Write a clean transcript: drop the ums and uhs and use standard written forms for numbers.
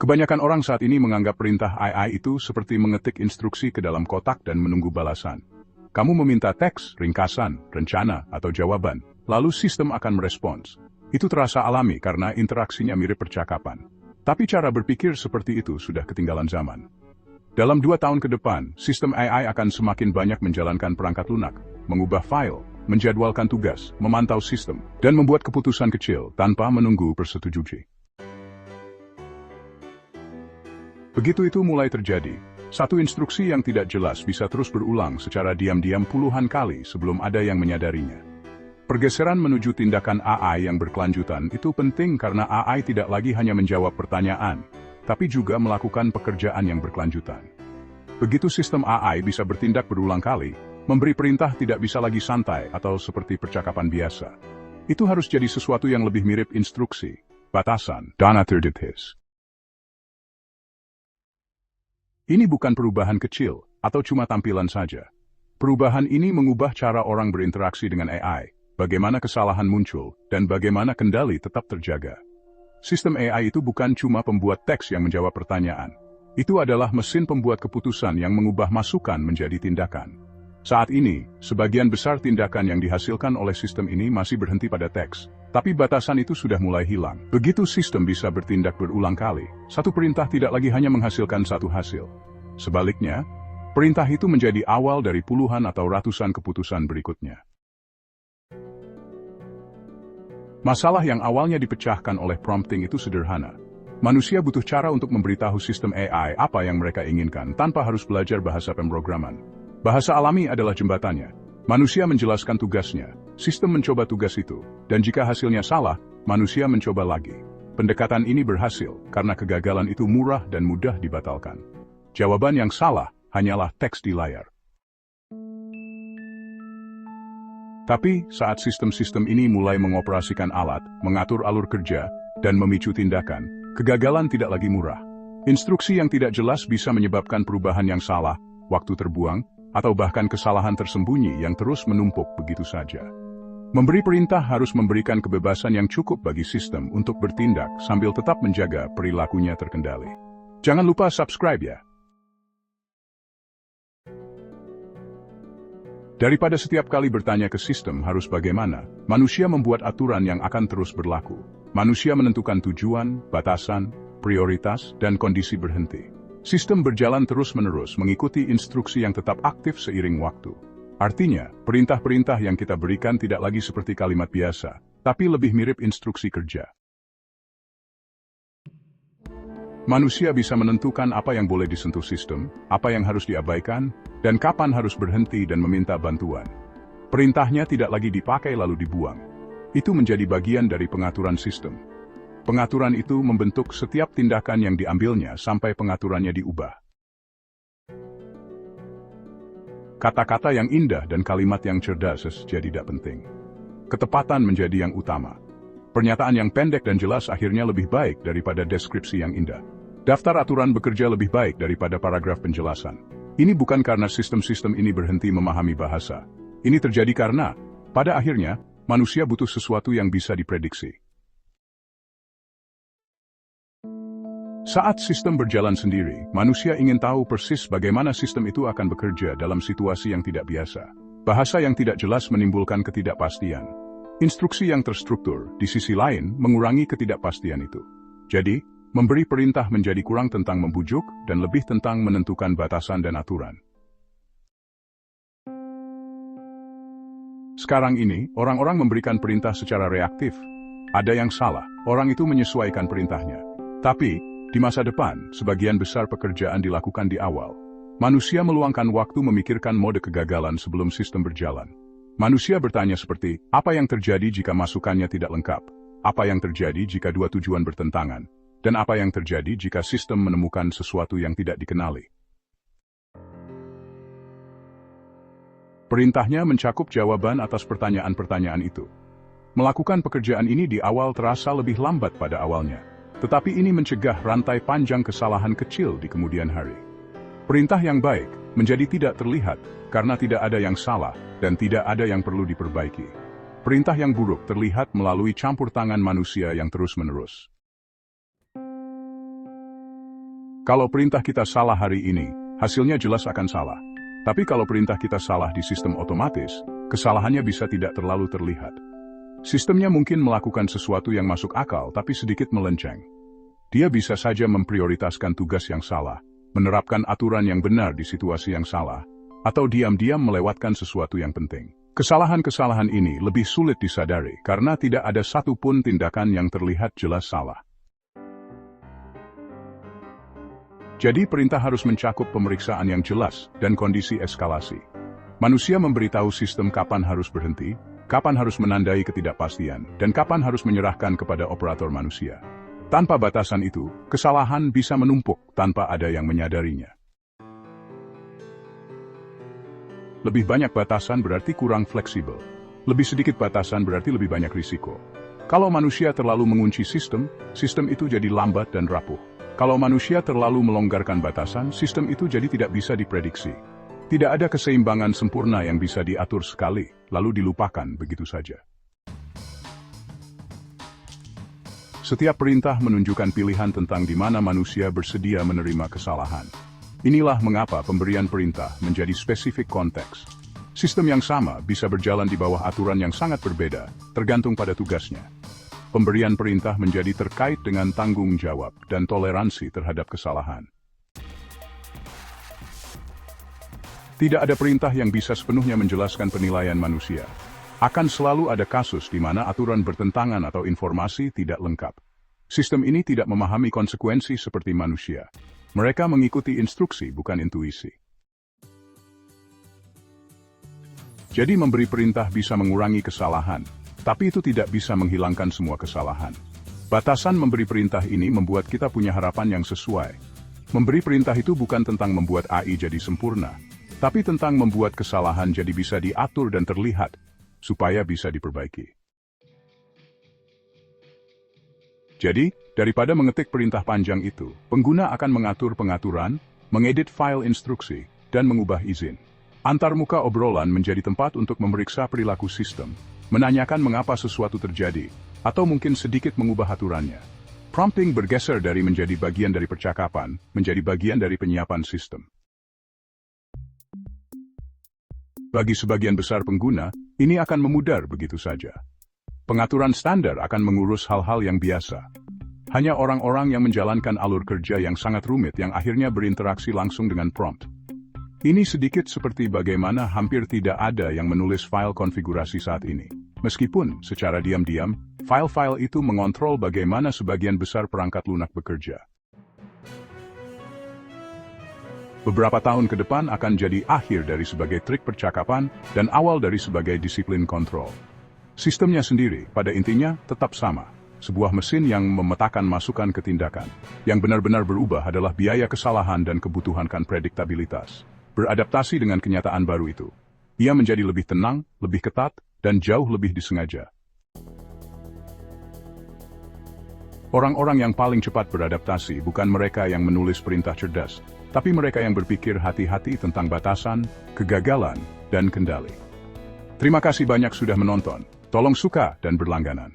Kebanyakan orang saat ini menganggap perintah AI itu seperti mengetik instruksi ke dalam kotak dan menunggu balasan. Kamu meminta teks, ringkasan, rencana, atau jawaban, lalu sistem akan merespons. Itu terasa alami karena interaksinya mirip percakapan. Tapi cara berpikir seperti itu sudah ketinggalan zaman. Dalam 2 tahun ke depan, sistem AI akan semakin banyak menjalankan perangkat lunak, mengubah file, menjadwalkan tugas, memantau sistem, dan membuat keputusan kecil tanpa menunggu persetujuan. Begitu itu mulai terjadi, satu instruksi yang tidak jelas bisa terus berulang secara diam-diam puluhan kali sebelum ada yang menyadarinya. Pergeseran menuju tindakan AI yang berkelanjutan itu penting karena AI tidak lagi hanya menjawab pertanyaan, tapi juga melakukan pekerjaan yang berkelanjutan. Begitu sistem AI bisa bertindak berulang kali, memberi perintah tidak bisa lagi santai atau seperti percakapan biasa. Itu harus jadi sesuatu yang lebih mirip instruksi, batasan, dan authorities. Ini bukan perubahan kecil, atau cuma tampilan saja. Perubahan ini mengubah cara orang berinteraksi dengan AI, bagaimana kesalahan muncul, dan bagaimana kendali tetap terjaga. Sistem AI itu bukan cuma pembuat teks yang menjawab pertanyaan. Itu adalah mesin pembuat keputusan yang mengubah masukan menjadi tindakan. Saat ini, sebagian besar tindakan yang dihasilkan oleh sistem ini masih berhenti pada teks, tapi batasan itu sudah mulai hilang. Begitu sistem bisa bertindak berulang kali, satu perintah tidak lagi hanya menghasilkan satu hasil. Sebaliknya, perintah itu menjadi awal dari puluhan atau ratusan keputusan berikutnya. Masalah yang awalnya dipecahkan oleh prompting itu sederhana. Manusia butuh cara untuk memberitahu sistem AI apa yang mereka inginkan tanpa harus belajar bahasa pemrograman. Bahasa alami adalah jembatannya. Manusia menjelaskan tugasnya, sistem mencoba tugas itu, dan jika hasilnya salah, manusia mencoba lagi. Pendekatan ini berhasil karena kegagalan itu murah dan mudah dibatalkan. Jawaban yang salah hanyalah teks di layar. Tapi, saat sistem-sistem ini mulai mengoperasikan alat, mengatur alur kerja, dan memicu tindakan, kegagalan tidak lagi murah. Instruksi yang tidak jelas bisa menyebabkan perubahan yang salah, waktu terbuang, atau bahkan kesalahan tersembunyi yang terus menumpuk begitu saja. Memberi perintah harus memberikan kebebasan yang cukup bagi sistem untuk bertindak sambil tetap menjaga perilakunya terkendali. Jangan lupa subscribe ya. Daripada setiap kali bertanya ke sistem harus bagaimana, manusia membuat aturan yang akan terus berlaku. Manusia menentukan tujuan, batasan, prioritas, dan kondisi berhenti. Sistem berjalan terus-menerus mengikuti instruksi yang tetap aktif seiring waktu. Artinya, perintah-perintah yang kita berikan tidak lagi seperti kalimat biasa, tapi lebih mirip instruksi kerja. Manusia bisa menentukan apa yang boleh disentuh sistem, apa yang harus diabaikan, dan kapan harus berhenti dan meminta bantuan. Perintahnya tidak lagi dipakai lalu dibuang. Itu menjadi bagian dari pengaturan sistem. Pengaturan itu membentuk setiap tindakan yang diambilnya sampai pengaturannya diubah. Kata-kata yang indah dan kalimat yang cerdas jadi tidak penting. Ketepatan menjadi yang utama. Pernyataan yang pendek dan jelas akhirnya lebih baik daripada deskripsi yang indah. Daftar aturan bekerja lebih baik daripada paragraf penjelasan. Ini bukan karena sistem-sistem ini berhenti memahami bahasa. Ini terjadi karena, pada akhirnya, manusia butuh sesuatu yang bisa diprediksi. Saat sistem berjalan sendiri, manusia ingin tahu persis bagaimana sistem itu akan bekerja dalam situasi yang tidak biasa. Bahasa yang tidak jelas menimbulkan ketidakpastian. Instruksi yang terstruktur, di sisi lain, mengurangi ketidakpastian itu. Jadi, memberi perintah menjadi kurang tentang membujuk dan lebih tentang menentukan batasan dan aturan. Sekarang ini, orang-orang memberikan perintah secara reaktif. Ada yang salah, orang itu menyesuaikan perintahnya. Tapi, di masa depan, sebagian besar pekerjaan dilakukan di awal. Manusia meluangkan waktu memikirkan mode kegagalan sebelum sistem berjalan. Manusia bertanya seperti, apa yang terjadi jika masukannya tidak lengkap? Apa yang terjadi jika dua tujuan bertentangan? Dan apa yang terjadi jika sistem menemukan sesuatu yang tidak dikenali? Perintahnya mencakup jawaban atas pertanyaan-pertanyaan itu. Melakukan pekerjaan ini di awal terasa lebih lambat pada awalnya. Tetapi ini mencegah rantai panjang kesalahan kecil di kemudian hari. Perintah yang baik menjadi tidak terlihat karena tidak ada yang salah dan tidak ada yang perlu diperbaiki. Perintah yang buruk terlihat melalui campur tangan manusia yang terus-menerus. Kalau perintah kita salah hari ini, hasilnya jelas akan salah. Tapi kalau perintah kita salah di sistem otomatis, kesalahannya bisa tidak terlalu terlihat. Sistemnya mungkin melakukan sesuatu yang masuk akal tapi sedikit melenceng. Dia bisa saja memprioritaskan tugas yang salah, menerapkan aturan yang benar di situasi yang salah, atau diam-diam melewatkan sesuatu yang penting. Kesalahan-kesalahan ini lebih sulit disadari karena tidak ada satupun tindakan yang terlihat jelas salah. Jadi perintah harus mencakup pemeriksaan yang jelas dan kondisi eskalasi. Manusia memberitahu sistem kapan harus berhenti, kapan harus menandai ketidakpastian, dan kapan harus menyerahkan kepada operator manusia. Tanpa batasan itu, kesalahan bisa menumpuk tanpa ada yang menyadarinya. Lebih banyak batasan berarti kurang fleksibel. Lebih sedikit batasan berarti lebih banyak risiko. Kalau manusia terlalu mengunci sistem, sistem itu jadi lambat dan rapuh. Kalau manusia terlalu melonggarkan batasan, sistem itu jadi tidak bisa diprediksi. Tidak ada keseimbangan sempurna yang bisa diatur sekali, lalu dilupakan begitu saja. Setiap perintah menunjukkan pilihan tentang di mana manusia bersedia menerima kesalahan. Inilah mengapa pemberian perintah menjadi spesifik konteks. Sistem yang sama bisa berjalan di bawah aturan yang sangat berbeda, tergantung pada tugasnya. Pemberian perintah menjadi terkait dengan tanggung jawab dan toleransi terhadap kesalahan. Tidak ada perintah yang bisa sepenuhnya menjelaskan penilaian manusia. Akan selalu ada kasus di mana aturan bertentangan atau informasi tidak lengkap. Sistem ini tidak memahami konsekuensi seperti manusia. Mereka mengikuti instruksi, bukan intuisi. Jadi memberi perintah bisa mengurangi kesalahan. Tapi itu tidak bisa menghilangkan semua kesalahan. Batasan memberi perintah ini membuat kita punya harapan yang sesuai. Memberi perintah itu bukan tentang membuat AI jadi sempurna, tapi tentang membuat kesalahan jadi bisa diatur dan terlihat, supaya bisa diperbaiki. Jadi, daripada mengetik perintah panjang itu, pengguna akan mengatur pengaturan, mengedit file instruksi, dan mengubah izin. Antarmuka obrolan menjadi tempat untuk memeriksa perilaku sistem, menanyakan mengapa sesuatu terjadi, atau mungkin sedikit mengubah aturannya. Prompting bergeser dari menjadi bagian dari percakapan, menjadi bagian dari penyiapan sistem. Bagi sebagian besar pengguna, ini akan memudar begitu saja. Pengaturan standar akan mengurus hal-hal yang biasa. Hanya orang-orang yang menjalankan alur kerja yang sangat rumit yang akhirnya berinteraksi langsung dengan prompt. Ini sedikit seperti bagaimana hampir tidak ada yang menulis file konfigurasi saat ini. Meskipun, secara diam-diam, file-file itu mengontrol bagaimana sebagian besar perangkat lunak bekerja. Beberapa tahun ke depan akan jadi akhir dari sebagai trik percakapan dan awal dari sebagai disiplin kontrol. Sistemnya sendiri, pada intinya, tetap sama. Sebuah mesin yang memetakan masukan ke tindakan. Yang benar-benar berubah adalah biaya kesalahan dan kebutuhan prediktabilitas. Beradaptasi dengan kenyataan baru itu. Ia menjadi lebih tenang, lebih ketat, dan jauh lebih disengaja. Orang-orang yang paling cepat beradaptasi bukan mereka yang menulis perintah cerdas, tapi mereka yang berpikir hati-hati tentang batasan, kegagalan, dan kendali. Terima kasih banyak sudah menonton. Tolong suka dan berlangganan.